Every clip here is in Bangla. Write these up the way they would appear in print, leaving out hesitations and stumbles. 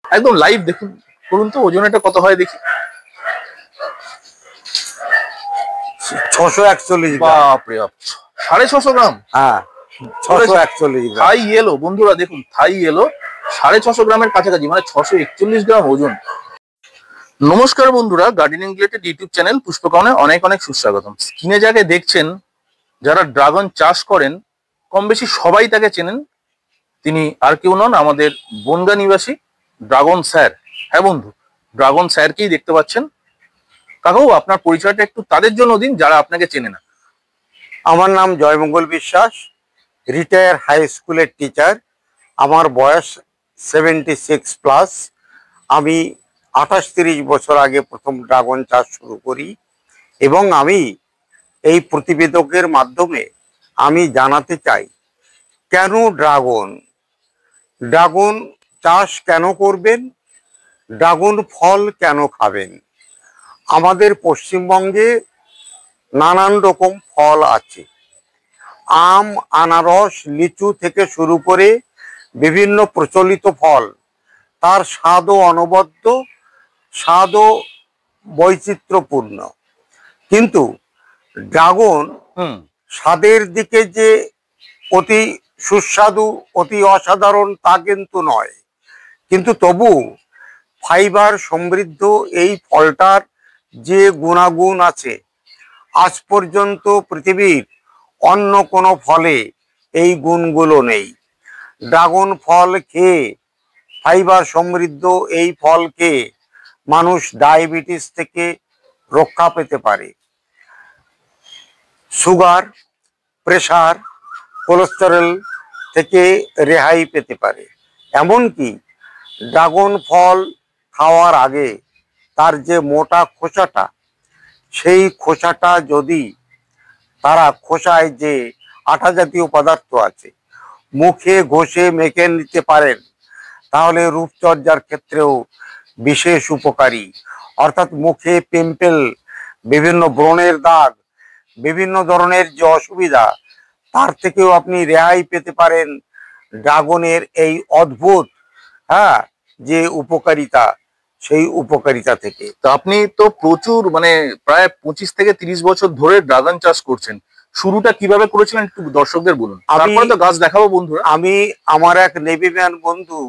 একদম লাইভ দেখুন, বলুন তো ওজনটা কত হয় দেখি। 641 গ্রাম। বাপরে বাপ, 650 গ্রাম। হ্যাঁ, 641 গ্রাম। থাই এলো বন্ধুরা, দেখুন থাই এলো 650 গ্রামের কাছাকাছি, মানে 641 গ্রাম ওজন। নমস্কার বন্ধুরা, গার্ডেনিং রিলেটেড ইউটিউব চ্যানেল পুষ্পকর্ণে অনেক অনেক সুস্বাগতম। স্ক্রিনে যাকে দেখছেন, যারা ড্রাগন চাষ করেন কম বেশি সবাই তাকে চেনেন। তিনি আর কেউ নন, আমাদের বনগা নিবাসী ড্রাগন স্যার। হ্যাঁ বন্ধু, ড্রাগন স্যারকেই দেখতে পাচ্ছেন। কাকু, আপনার পরিচয়টা একটু তাদের জন্য দিন যারা আপনাকে চেনে না। আমার নাম জয়মঙ্গল বিশ্বাস, রিটায়ার হাই স্কুলের টিচার। আমার বয়স 76+। আমি 28-30 বছর আগে প্রথম ড্রাগন চাষ শুরু করি এবং আমি এই প্রতিবেদকের মাধ্যমে আমি জানাতে চাই কেন ড্রাগন চাষ কেন করবেন, ড্রাগন ফল কেন খাবেন। আমাদের পশ্চিমবঙ্গে নানান রকম ফল আছে, আম, আনারস, লিচু থেকে শুরু করে বিভিন্ন প্রচলিত ফল। তার স্বাদও অনবদ্য, স্বাদও বৈচিত্র্যপূর্ণ। কিন্তু ড্রাগন স্বাদের দিকে যে অতি সুস্বাদু, অতি অসাধারণ তা কিন্তু নয়। কিন্তু তবু ফাইবার সমৃদ্ধ এই ফলটার যে গুণাগুণ আছে, আজ পর্যন্ত পৃথিবীর অন্য কোনো ফলে এই গুণগুলো নেই। ড্রাগন ফল খেয়ে, ফাইবার সমৃদ্ধ এই ফল খেয়ে মানুষ ডায়াবেটিস থেকে রক্ষা পেতে পারে, সুগার, প্রেশার, কোলেস্টেরল থেকে রেহাই পেতে পারে। এমনকি ড্রাগন ফল খাওয়ার আগে তার যে মোটা খোসাটা, সেই খোসাটা যদি তারা খোসায় যে আঠা জাতীয় পদার্থ আছে মুখে ঘষে মেখে নিতে পারেন, তাহলে রূপচর্চার ক্ষেত্রেও বিশেষ উপকারী। অর্থাৎ মুখে পিম্পল, বিভিন্ন ব্রণের দাগ, বিভিন্ন ধরনের যে অসুবিধা, তার থেকেও আপনি রেহাই পেতে পারেন ড্রাগনের এই অদ্ভুত যে উপকারিতা, সেই উপকারিতা থেকে। তো আপনি তো প্রচুর, মানে প্রায় 25 থেকে 30 বছর ধরে ড্রাগন চাষ করছেন। শুরুটা কিভাবে করেছিলেন একটু দর্শকদের বলুন, তারপরে তো গাছ দেখাবো বন্ধুরা। আমি আমার এক নেভিম্যান বন্ধু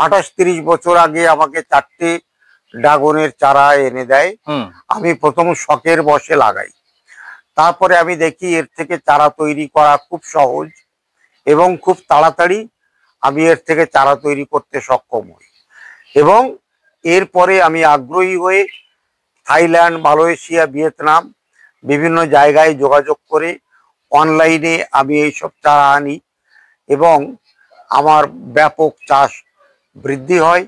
28-30 বছর আগে আমাকে 4টে ড্রাগনের চারা এনে দেয়। আমি প্রথম শখের বশে লাগাই, তারপরে আমি দেখি এর থেকে চারা তৈরি করা খুব সহজ এবং খুব তাড়াতাড়ি আমি এর থেকে চারা তৈরি করতে সক্ষম হই। এবং এরপরে আমি আগ্রহী হয়ে থাইল্যান্ড, মালয়েশিয়া, ভিয়েতনাম বিভিন্ন জায়গায় যোগাযোগ করে অনলাইনে আমি এইসব চারা আনি এবং আমার ব্যাপক চাষ বৃদ্ধি হয়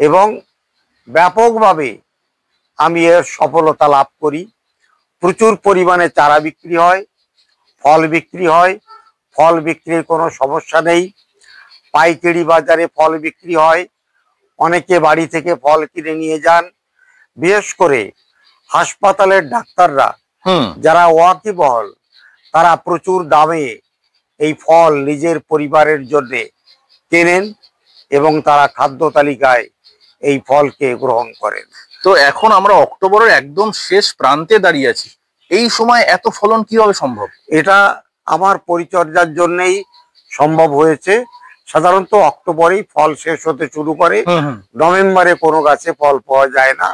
এবং ব্যাপকভাবে আমি এর সফলতা লাভ করি। প্রচুর পরিমাণে চারা বিক্রি হয়, ফল বিক্রি হয়, ফল বিক্রির কোনো সমস্যা নেই। পাইকারি বাজারে ফল বিক্রি হয়, অনেকে বাড়ি থেকে ফল কিনে নিয়ে যান। বিশেষ করে হাসপাতালের ডাক্তাররা যারা ওয়াকিবহল, তারা প্রচুর দামে এই ফল নিজের পরিবারের জন্য কেনেন এবং তারা খাদ্য তালিকায় এই ফলকে গ্রহণ করেন। তো এখন আমরা অক্টোবরের একদম শেষ প্রান্তে দাঁড়িয়ে আছি, এই সময় এত ফলন কিভাবে সম্ভব? এটা আমার পরিচর্যার জন্যই সম্ভব হয়েছে। সাধারণত অক্টোবরেই ফল শেষ হতে শুরু করে, নভেম্বরে কোনো গাছে ফল পাওয়া যায় না।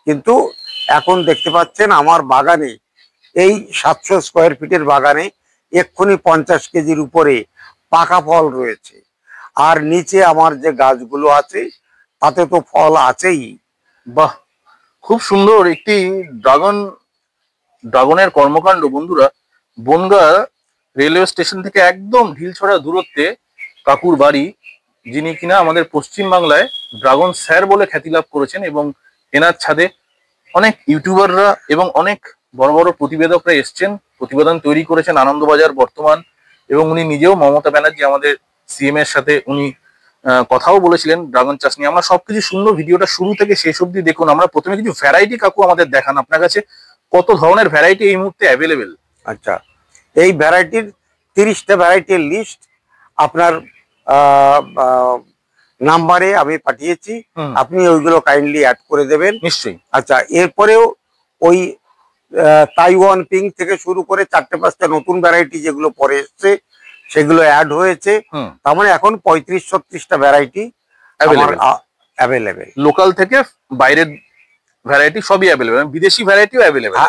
কিন্তু এখন দেখতে পাচ্ছেন আমার বাগানে, এই 700 স্কোয়ার ফিটের বাগানে এক্ষুনি 50 কেজির উপরে পাকা ফল রয়েছে। আর নিচে আমার যে গাছগুলো আছে তাতে তো ফল আছেই। বাহ, খুব সুন্দর একটি ড্রাগনের কর্মকাণ্ড বন্ধুরা। বনগা রেলওয়ে স্টেশন থেকে একদম ঢিলছড়া দূরত্বে কাকুর বাড়ি, যিনি কিনা আমাদের পশ্চিম বাংলায় ড্রাগন স্যার বলে খ্যাতি লাভ করেছেন। এবং এনার ছাদে অনেক ইউটিউবাররা এবং অনেক বড় বড় প্রতিবেদকরা এসছেন, প্রতিবেদন তৈরি করেছেন আনন্দবাজার বর্তমান। এবং উনি নিজেও, মমতা ব্যানার্জি আমাদের সিএম এর সাথে উনি কথাও বলেছিলেন ড্রাগন চাষ নিয়ে। আমরা সবকিছু সুন্দর, ভিডিওটা শুরু থেকে শেষ অব্দি দেখুন। আমরা প্রথমে কিছু ভ্যারাইটি কাকু আমাদের দেখান, আপনার কাছে কত ধরনের ভ্যারাইটি এই মুহূর্তে অ্যাভেলেবেল? আচ্ছা, এই ভ্যারাইটির 30টা ভ্যারাইটির লিস্ট আপনার নাম্বারে আমি পাঠিয়েছি, আপনি ওইগুলো কাইন্ডলি অ্যাড করে দেবেন। নিশ্চয়ই। আচ্ছা, এরপরেও ওই তাইওয়ান পিঙ্ক থেকে শুরু করে 4-5টা নতুন ভ্যারাইটি যেগুলো পরে এসছে সেগুলো অ্যাড হয়েছে। তার মানে এখন 35-36টা ভ্যারাইটি অ্যাভেলেবেল। লোকাল থেকে বাইরের ভ্যারাইটি সবই অ্যাভেলেবেল, বিদেশি ভ্যারাইটিও অ্যাভেলেবেল।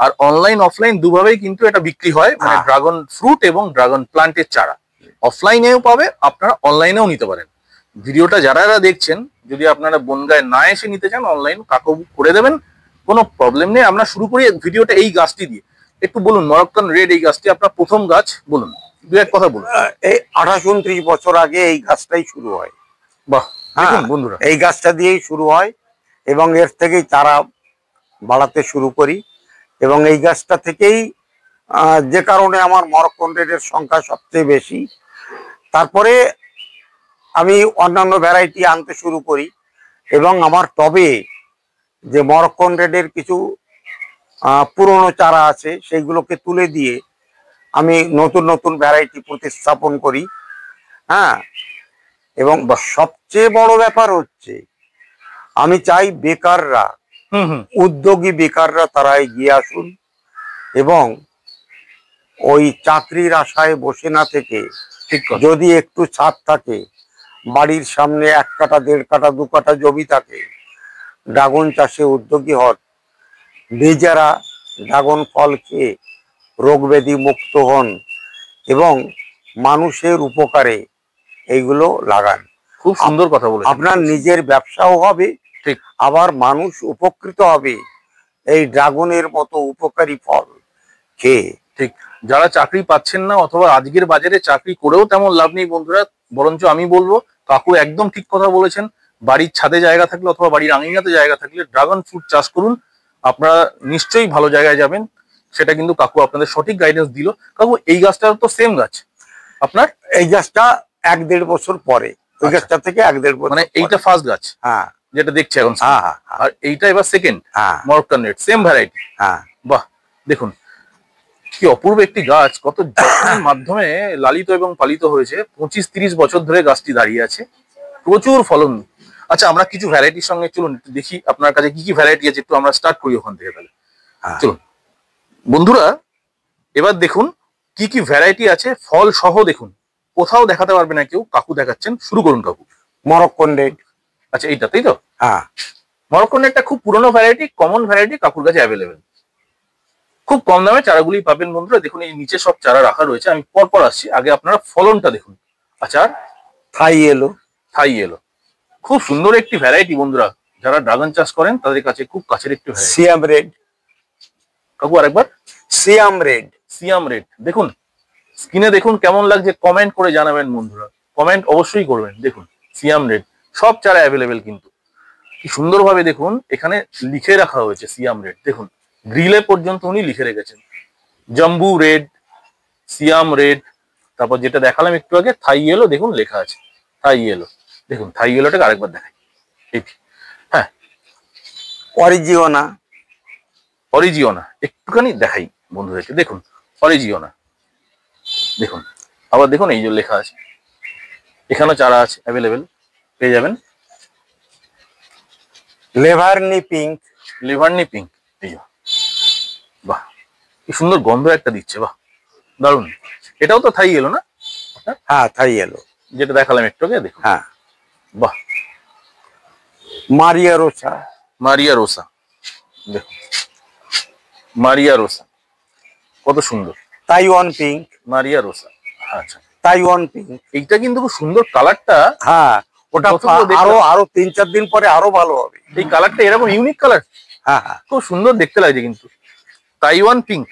আর অনলাইন অফলাইন দুভাবেই কিন্তু এটা বিক্রি হয়, মানে ড্রাগন ফ্রুট এবং ড্রাগন প্লান্টের চারা অফলাইনেও পাবে, আপনারা অনলাইনেও নিতে পারেন। ভিডিওটা যারা দেখছেন, যদি আপনারা বনগাঁয় না এসে নিতে চান, অনলাইন কাকু করে দেবেন, কোনো প্রবলেম নেই। আমরা শুরু করি ভিডিওটা এই গাছটি দিয়ে। একটু বলুন, মরক্কান রেড এই গাছটি আপনার প্রথম গাছ, বলুন দু এক কথা বলুন। এই 28-29 বছর আগে এই গাছটাই শুরু হয়। বাহ, দেখুন বন্ধুরা, এই গাছটা দিয়েই শুরু হয় এবং এর থেকেই চারা বাড়াতে শুরু করি। এবং এই গাছটা থেকেই যে কারণে আমার মরক্কান রেডের সংখ্যা সবচেয়ে বেশি। তারপরে আমি অন্যান্য ভ্যারাইটি আনতে শুরু করি এবং আমার টবে যে মরক্কান রেডের কিছু পুরনো চারা আছে সেইগুলোকে তুলে দিয়ে আমি নতুন নতুন ভ্যারাইটি প্রতিস্থাপন করি। হ্যাঁ, এবং সবচেয়ে বড় ব্যাপার হচ্ছে আমি চাই বেকাররা, উদ্যোগী বেকাররা তারা এগিয়ে আসুন এবং ওই চাকরির আশায় বসে না থেকে যদি একটু ছাদ থাকে, বাড়ির সামনে 1 কাঠা 1.5 কাঠা 2 কাঠা জমি থাকে, ড্রাগন চাষে উদ্যোগী হন। নিজেরা ড্রাগন ফল খেয়ে রোগ ব্যাধি মুক্ত হন এবং মানুষের উপকারে এইগুলো লাগান। খুব সুন্দর কথা বলেছেন। আপনার নিজের ব্যবসাও হবে, ঠিক, আবার মানুষ উপকৃত হবে এই ড্রাগনের মতো উপকারী ফল খেয়ে। ঠিক, যারা চাকরি পাচ্ছেন না অথবা আজকের বাজারে চাকরি করেও তেমন লাভ নেই বন্ধুরা, বরঞ্চ আমি বলবো কাকু একদম ঠিক কথা বলেছেন। বাড়ির ছাদে জায়গা থাকলে অথবা বাড়ির আঙিনাতে জায়গা থাকলে ড্রাগন ফ্রুট চাষ করুন, আপনারা নিশ্চয়ই ভালো জায়গায় যাবেন। সেটা কিন্তু কাকু আপনাদের সঠিক গাইডেন্স দিল। কাকু এই গাছটা তো সেম গাছ আপনার? এই গাছটা 1-1.5 বছর পরে, ওই গাছটা থেকে 1-1.5 বছর, মানে এইটা ফার্স্ট গাছ? হ্যাঁ, যেটা দেখছি এখন। আর এইটা এবার second Moroccan red, same variety? হ্যাঁ। বাহ, দেখুন কি অপূর্ব একটি গাছ, কত যত্নের মাধ্যমে লালিত এবং পালিত হয়েছে। 25-30 বছর ধরে গাছটি দাঁড়িয়ে আছে, প্রচুর ফলন। আচ্ছা, আমরা কিছু ভ্যারাইটির সঙ্গে চলুন একটু দেখি আপনার কাছে কি কি ভ্যারাইটি আছে, একটু আমরা স্টার্ট করি ওখান থেকে। তাহলে চলুন বন্ধুরা, এবার দেখুন কি কি ভ্যারাইটি আছে ফল সহ। দেখুন, কোথাও দেখাতে পারবে না কেউ, কাকু দেখাচ্ছেন। শুরু করুন কাকু। Moroccan red. আচ্ছা, এইটা তাই তো? হ্যাঁ, মরক্কান রেডটা খুব পুরনো ভ্যারাইটি, কমন ভ্যারাইটি, কাকুর কাছে অ্যাভেলেবেল। খুব কম দামে চারাগুলি পাবেন বন্ধুরা। দেখুন এই নিচে সব চারা রাখা রয়েছে, আমি পরপর আসছি। আগে আপনারা ফলনটা দেখুন। আচ্ছা, থাই এলো। থাই এলো খুব সুন্দর একটি ভ্যারাইটি বন্ধুরা, যারা ড্রাগন চাষ করেন তাদের কাছে খুব কাছের একটি ভ্যারাইটি। সিয়াম রেড। কাকু আরেকবার। সিয়াম রেড। সিয়াম রেড, দেখুন স্ক্রিনে দেখুন কেমন লাগছে, কমেন্ট করে জানাবেন বন্ধুরা, কমেন্ট অবশ্যই করবেন। দেখুন সিয়াম রেড, সব চারা অ্যাভেলেবেল কিন্তু। কি সুন্দরভাবে দেখুন এখানে লিখে রাখা হয়েছে সিয়াম রেড। দেখুন গ্রিলে পর্যন্ত উনি লিখে রেখেছেন। জাম্বু রেড, সিয়াম রেড, তারপর যেটা দেখালাম একটু আগে থাই ইয়েলো, দেখুন লেখা আছে থাই ইয়েলো। দেখুন থাই ইয়েলোটাকে আরেকবার দেখাই। হ্যাঁ, অরিজিওনা। অরিজিওনা একটুখানি দেখাই বন্ধুদেরকে। দেখুন অরিজিওনা, দেখুন আবার দেখুন এই যে লেখা আছে, এখানেও চারা আছে অ্যাভেলেবেল, পেয়ে যাবেন। লেভারনি পিঙ্ক। লেভারনি পিঙ্ক, এই যে বাহ, কি সুন্দর গন্ধ একটা দিচ্ছে, বাহ দারুণ। এটাও তো থাই এলো না? হ্যাঁ, থাই এলো, যেটা দেখালাম একটু আগে। দেখুন, হ্যাঁ, বাহ। মারিয়া রোসা। মারিয়া রোসা, দেখুন মারিয়া রোসা কত সুন্দর। Taiwan pink. মারিয়া রোসা, আচ্ছা তাইওয়ান পিঙ্ক। এইটা কিন্তু খুব সুন্দর কালারটা। হ্যাঁ, ওটা আরো 3-4 দিন পরে আরো ভালো হবে। এই কালারটা এরকম ইউনিক কালার। হ্যাঁ হ্যাঁ, খুব সুন্দর দেখতে লাগছে কিন্তু। Taiwan pink.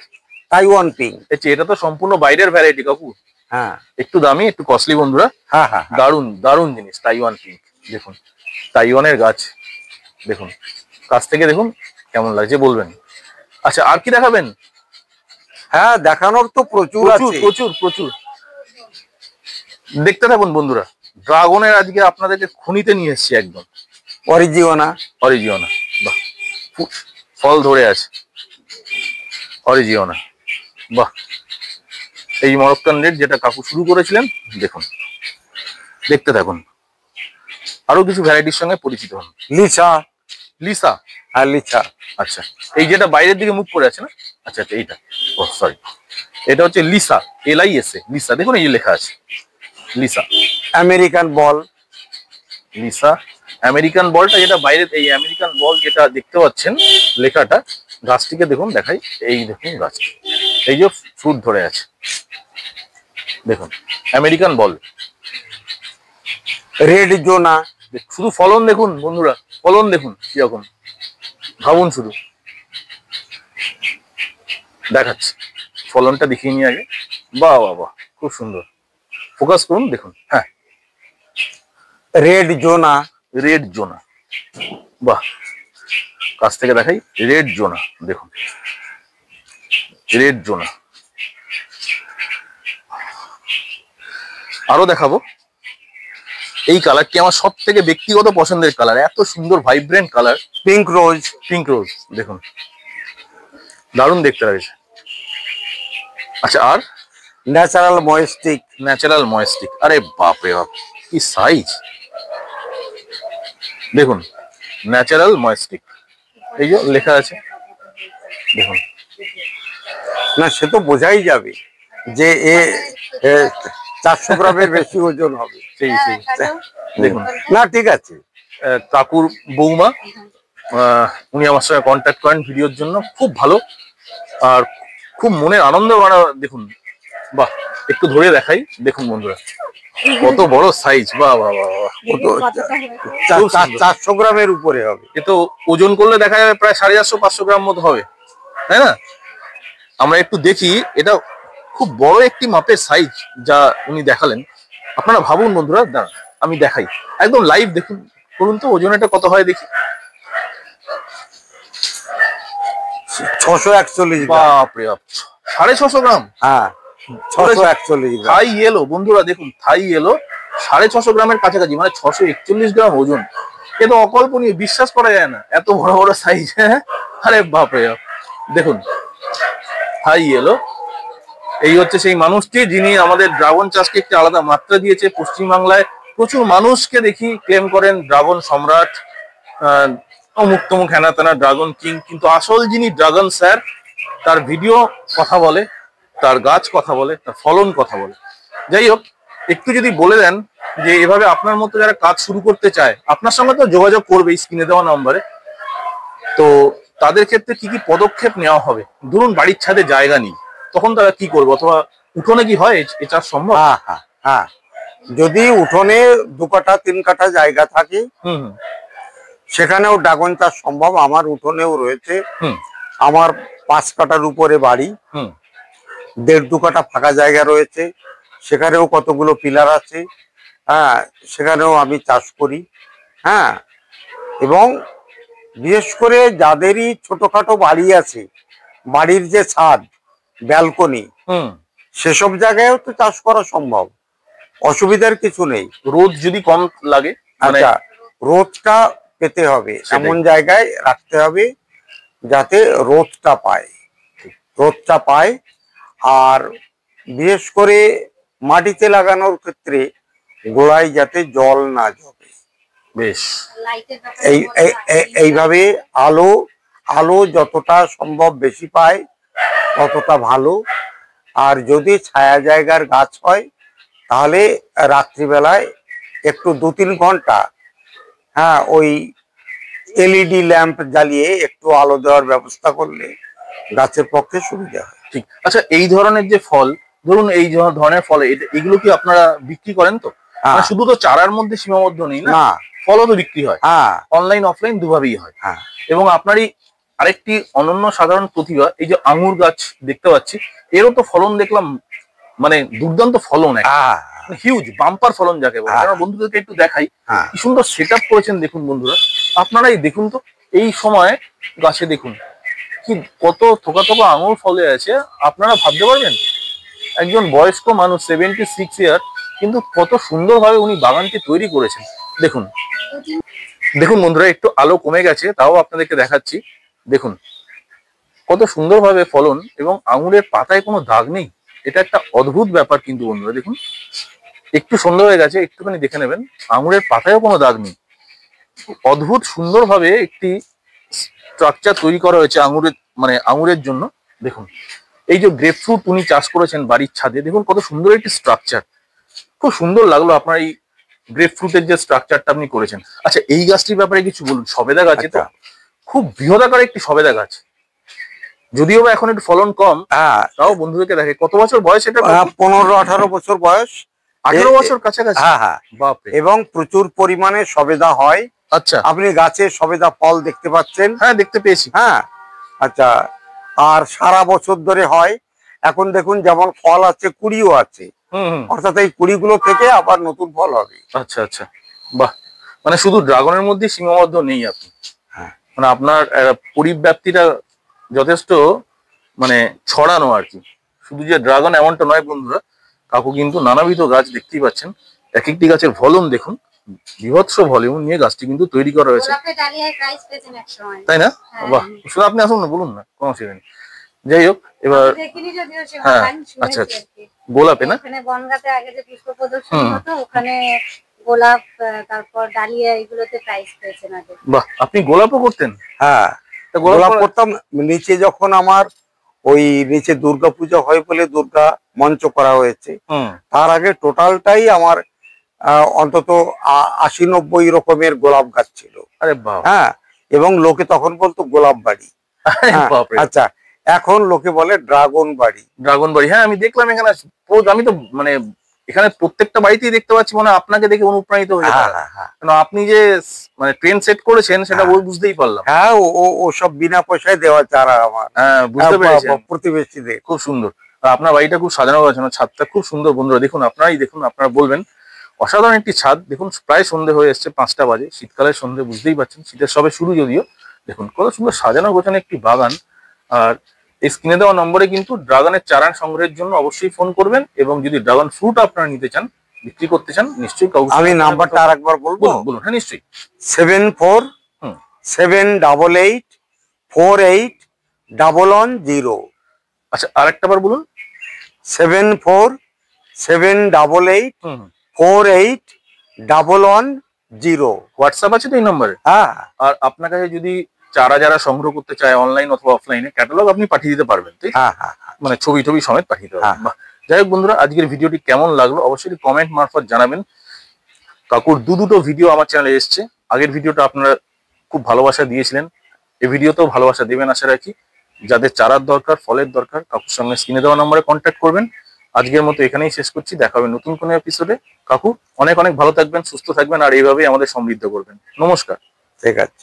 তাইওয়ান পিঙ্ক, এটা তো সম্পূর্ণ বাইরের ভ্যারাইটি কাকু। হ্যাঁ, একটু দামি, একটু কস্টলি বন্ধুরা। হ্যাঁ হ্যাঁ, দারুণ দারুণ জিনিস তাইওয়ান পিঙ্ক। দেখুন তাইওয়ানের গাছ, দেখুন কাছ থেকে দেখুন কেমন লাগছে বলবেন। আচ্ছা, আর কি দেখাবেন? হ্যাঁ, দেখানোর তো প্রচুর আছে, প্রচুর প্রচুর। দেখতে থাকুন বন্ধুরা, ড্রাগনের আজকে আপনাদেরকে খনিতে নিয়ে এসেছি একদম। অরিজিওনা। অরিজিওনা, বাহ, ফল ধরে আছে অরিজিওনা, বাহ। এই মরক্কান রেড যেটা কাকু শুরু করেছিলেন, দেখুন দেখতে থাকুন। আরো কিছু ভ্যারাইটির সঙ্গে পরিচিত হন। লিচা। লিসা? হ্যাঁ, লিচা। আচ্ছা, এই যেটা বাইরের দিকে মুখ করে আছে না? আচ্ছা আচ্ছা, এইটা, ও সরি, এটা হচ্ছে লিসা, LISA, লিসা। দেখুন এই যে লেখা আছে লিসা। আমেরিকান বল। লিসা আমেরিকান বলটা, যেটা বাইরে, এই আমেরিকান বল যেটা দেখতে পাচ্ছেন লেখাটা, গাছটিকে দেখুন, দেখাই, এই দেখুন গাছটি, এই যে ফ্রুট ধরে আছে, দেখুন আমেরিকান বল। রেড জোনা। শুধু ফলন দেখুন বন্ধুরা, ফলন দেখুন কিরকম, ভাবুন শুধু। দেখাচ্ছি, ফলনটা দেখিয়ে নিয়ে আগে। বাহ বাহ বাহ, খুব সুন্দর, ফোকাস করুন, দেখুন। হ্যাঁ, রেড জোনা। রেড জোনা, বাহ, কাছ থেকে দেখাই, রেড জোনা, দেখুন রেড জোনা। আরো দেখাবো, এই কালারটি আমার সব থেকে ব্যক্তিগত পছন্দের কালার, এত সুন্দর ভাইব্রেন্ট কালার, পিঙ্ক রোজ। পিঙ্ক রোজ, দেখুন দারুণ দেখতে লাগছে। আচ্ছা, আর ন্যাচারাল ময়েস্টিক। ন্যাচারাল ময়েস্টিক, আরে বাপ রে বাপ, কি সাইজ দেখুন, ন্যাচারাল ময়েস্টিক, এই যে লেখা আছে দেখুন। না, সে তো বোঝাই যাবে যে এ 400 গ্রামের বেশি ওজন হবে। সেই সেই দেখুন। না, ঠিক আছে। কাকুর বৌমা, উনি আমার সঙ্গে কন্ট্যাক্ট করেন ভিডিওর জন্য, খুব ভালো আর খুব মনের আনন্দ। মানে দেখুন, বাহ, একটু ধরে দেখাই, দেখুন বন্ধুরা কত বড় সাইজ, বাহ বাহ বাহ, 400 গ্রামের উপরে হবে। এ তো ওজন করলে দেখা যাবে প্রায় 450-500 গ্রাম মতো হবে, তাই না? আমরা একটু দেখি, এটা খুব বড় একটি মাপের সাইজ যা উনি দেখালেন। আপনারা ভাবুন বন্ধুরা, দাঁড়ান আমি দেখাই, একদম লাইভ দেখুন, করুন তো, ওজন এটা কত হয় দেখি। 641 গ্রাম। বাপরে বাপ, 650 গ্রাম। হ্যাঁ, 641 গ্রাম। থাই এলো বন্ধুরা, দেখুন থাই এলো 650 গ্রামের কাছাকাছি, মানে 641 গ্রাম ওজন। এ তো অকল্পনীয়, বিশ্বাস করা যায় না, এত বড় বড় সাইজ। হ্যাঁ, আরে বাপরে বাপ, দেখুন থাই এলো। এই হচ্ছে সেই মানুষটি যিনি আমাদের ড্রাগন চাষকে একটি আলাদা মাত্রা দিয়েছে। পশ্চিমবাংলায় প্রচুর মানুষকে দেখি ক্লেম করেন ড্রাগন সম্রাট, অমুক তমুক হেনা তেনা ড্রাগন কিং, কিন্তু আসল যিনি ড্রাগন স্যার, তার ভিডিও কথা বলে, তার গাছ কথা বলে, তার ফলন কথা বলে। যাই হোক, একটু যদি বলে দেন যে এভাবে আপনার মতো যারা কাজ শুরু করতে চায়, আপনার সঙ্গে তো যোগাযোগ করবে স্ক্রিনে দেওয়া নাম্বারে, তো তাদের ক্ষেত্রে কি কি পদক্ষেপ নেওয়া হবে? ধরুন বাড়ির ছাদে জায়গা নেই, তখন তারা কি করবে, অথবা উঠোনে কি হয় এ চাষ সম্ভব? হ্যাঁ হ্যাঁ হ্যাঁ, যদি উঠোনে 2 কাঠা 3 কাঠা জায়গা থাকে, সেখানেও ড্রাগন চাষ সম্ভব। আমার উঠোনেও রয়েছে, আমার 5 কাঠার উপরে বাড়ি, 1.5-2 কাঠা ফাঁকা জায়গা রয়েছে, সেখানেও কতগুলো পিলার আছে। হ্যাঁ, সেখানেও আমি চাষ করি। হ্যাঁ, এবং বিশেষ করে যাদেরই ছোটখাটো বাড়ি আছে, বাড়ির যে ছাদ, ব্যালকনি, সেসব জায়গায়ও তো চাষ করা সম্ভব, অসুবিধার কিছু নেই। রোদ যদি কম লাগে, আচ্ছা, রোদটা পেতে হবে, এমন জায়গায় রাখতে হবে যাতে রোদটা পায়, রোদটা পায়। আর বিশেষ করে মাটিতে লাগানোর ক্ষেত্রে গোড়ায় যাতে জল না জমে, বেশ এইভাবে আলো যতটা সম্ভব বেশি পায় ততটা ভালো। আর যদি ছায়া জায়গার গাছ হয়, তাহলে রাত্রিবেলায় একটু 2-3 ঘন্টা, হ্যাঁ, ওই LED ল্যাম্প জ্বালিয়ে একটু আলো দেওয়ার ব্যবস্থা করলে গাছের পক্ষে সুবিধা হয়। ঠিক। আচ্ছা, এই ধরনের যে ফল, ধরুন এই ধরনের ফল, এগুলো কি আপনারা বিক্রি করেন? তো শুধু তো চারার মধ্যে সীমাবদ্ধ নেই না, ফলও তো বিক্রি হয়, অনলাইন অফলাইন দুভাবেই হয়। এবং আপনারই আরেকটি অনন্য সাধারণ প্রতিভা, এই যে আঙুর গাছ দেখতে পাচ্ছি, এরও তো ফলন দেখলাম, মানে দুর্দান্ত ফলন, হিউজ বাম্পার ফলন যাকে বলে। আমরা বন্ধুদেরকে একটু দেখাই কি সুন্দর সেট আপ করেছেন, দেখুন বন্ধুরা, আপনারাই দেখুন তো, এই সময় গাছে দেখুন কি কত থোকা থোকা আঙুর ফলে আছে। আপনারা ভাবতে পারবেন, একজন বয়স্ক মানুষ, 76 ইয়ার, কিন্তু কত সুন্দরভাবে উনি বাগানটি তৈরি করেছেন। দেখুন দেখুন বন্ধুরা, একটু আলো কমে গেছে, তাও আপনাদেরকে দেখাচ্ছি। দেখুন কত সুন্দরভাবে ফলন, এবং আঙুরের পাতায় কোনো দাগ নেই। এটা একটা অদ্ভুত ব্যাপার কিন্তু বন্ধুরা, দেখুন একটু সন্ধ্যা হয়ে গেছে, একটুখানি দেখে নেবেন, আঙুরের পাতায়ও কোনো দাগ নেই। অদ্ভুত সুন্দরভাবে একটি স্ট্রাকচার তৈরি করা হয়েছে আঙুরের, মানে আঙুরের জন্য। দেখুন, এই যে গ্রেপ ফ্রুট উনি চাষ করেছেন বাড়ির ছাদে, দেখুন কত সুন্দর একটি স্ট্রাকচার। খুব সুন্দর লাগলো আপনার এই গ্রেপ ফ্রুটের যে স্ট্রাকচারটা আপনি করেছেন। আচ্ছা, এই গাছটির ব্যাপারে কিছু বলুন। সবেদা গাছে তো খুব বৃহদাকার একটি সবেদা গাছ, যদিও বা এখন একটু ফলন কম, তাও বন্ধুদেরকে দেখে। কত বছর বয়স এটা? 15-18 বছর বয়স। 18 বছর কাছাকাছি। হ্যাঁ। বাপরে। এবং প্রচুর পরিমাণে সবেদা হয়। আচ্ছা, আপনি গাছে সবেদা ফল দেখতে পাচ্ছেন? হ্যাঁ, দেখতে পেয়েছি। হ্যাঁ, আচ্ছা। আর সারা বছর ধরে হয়। এখন দেখুন যেমন ফল আছে, কুড়িও আছে, অর্থাৎ এই কুড়িগুলো থেকে আবার নতুন ফল হবে। আচ্ছা আচ্ছা, বাহ। মানে শুধু ড্রাগনের মধ্যে সীমাবদ্ধ নেই আপনি, মানে আপনার পরিব্যাপ্তিটা যথেষ্ট মানে ছড়ানো আর কি। শুধু যে ড্রাগন এমনটা নয় বন্ধুরা, কাকু কিন্তু নানাবিধ গাছ দেখতেই পাচ্ছেন। এক একটি গাছের ভলিউম দেখুন, বিভৎস ভলিউম নিয়ে গাছটি কিন্তু তৈরি করা হয়েছে, তাই না? বাহ, শুধু আপনি আসুন না, বলুন না, কোনো অসুবিধা নেই। যাই হোক, এবার হ্যাঁ, আচ্ছা আচ্ছা, গোলাপে না? বনগাঁতে আগে যে পুষ্প প্রদর্শনী হতো, ওখানে গোলাপ, তারপর ডালিয়া, এগুলোতে প্রাইজ পেয়েছেন আগে। বাহ, আপনি গোলাপও করতেন? হ্যাঁ, গোলাপ করতাম। নিচে যখন আমার ওই নিচে দুর্গাপূজা হয় বলে দুর্গা মঞ্চ করা হয়েছে, তার আগে টোটালটাই আমার অন্তত 80-90 রকমের গোলাপ গাছ ছিল। আরে বাহ। হ্যাঁ, এবং লোকে তখন বলতো গোলাপ বাড়ি। আচ্ছা, এখন লোকে বলে ড্রাগন বাড়ি। ড্রাগন বাড়ি, হ্যাঁ, আমি দেখলাম এখানে। আমি তো মানে এখানে প্রত্যেকটা বাড়িতেই দেখতে পাচ্ছি, মানে আপনাকে দেখে অনুপ্রাণিত হয়ে। কারণ আপনি যে মানে ট্রেন সেট করেছেন সেটা বুঝতেই পারলাম। হ্যাঁ, ও সব বিনা পয়সায় দেওয়া চারা আমার। হ্যাঁ, বুঝতে পেরেছি, প্রতিবেশীদের। খুব সুন্দর। আপনার বাড়িটা খুব সাজানো গোছানো, ছাদটা খুব সুন্দর বন্ধুরা। দেখুন, আপনারাই দেখুন, আপনারা বলবেন। অসাধারণ একটি ছাদ। দেখুন, প্রায় সন্ধে হয়ে এসছে, 5টা বাজে। শীতকালের সন্ধে, বুঝতেই পারছেন, শীতের সবে শুরু যদিও। দেখুন কত সুন্দর সাজানো গোছানো একটি বাগান। আর এই স্ক্রিনে দেওয়া নম্বরে কিন্তু ড্রাগনের চারা সংগ্রহের জন্য অবশ্যই ফোন করবেন। এবং যদি ড্রাগন ফ্রুট আপনারা নিতে চান, বিক্রি করতে চান, নিশ্চয়ই আমি নাম্বারটা আরেকবার বলবো। বলুন। হ্যাঁ, নিশ্চয়ই। 74-788-48-110। আচ্ছা, আরেকটা বার বলুন। 74-788-48-110। হোয়াটসঅ্যাপ আছে তো এই নম্বরে? হ্যাঁ। আর আপনার কাছে যদি চারা যারা সংগ্রহ করতে চায় অনলাইন অথবা অফলাইনে, ক্যাটালগ আপনি পাঠিয়ে দিতে পারবেন, তাই? হ্যাঁ, মানে ছবি সমেত পাঠিয়ে দিতে পারবেন। যাই হোক বন্ধুরা, আজকের ভিডিওটি কেমন লাগলো অবশ্যই কমেন্ট মারফত জানাবেন। কাকুর দুটো ভিডিও আমার চ্যানেলে এসছে। আগের ভিডিওটা আপনারা খুব ভালোবাসা দিয়েছিলেন, এই ভিডিওতেও ভালোবাসা দেবেন আশা রাখি। যাদের চারার দরকার, ফলের দরকার, কাকুর সঙ্গে স্ক্রিনে দেওয়া নম্বরে কন্ট্যাক্ট করবেন। আজকের মতো এখানেই শেষ করছি, দেখা হবে নতুন কোনো এপিসোডে। কাকু অনেক অনেক ভালো থাকবেন, সুস্থ থাকবেন, আর এইভাবেই আমাদের সমৃদ্ধ করবেন। নমস্কার। ঠিক আছে।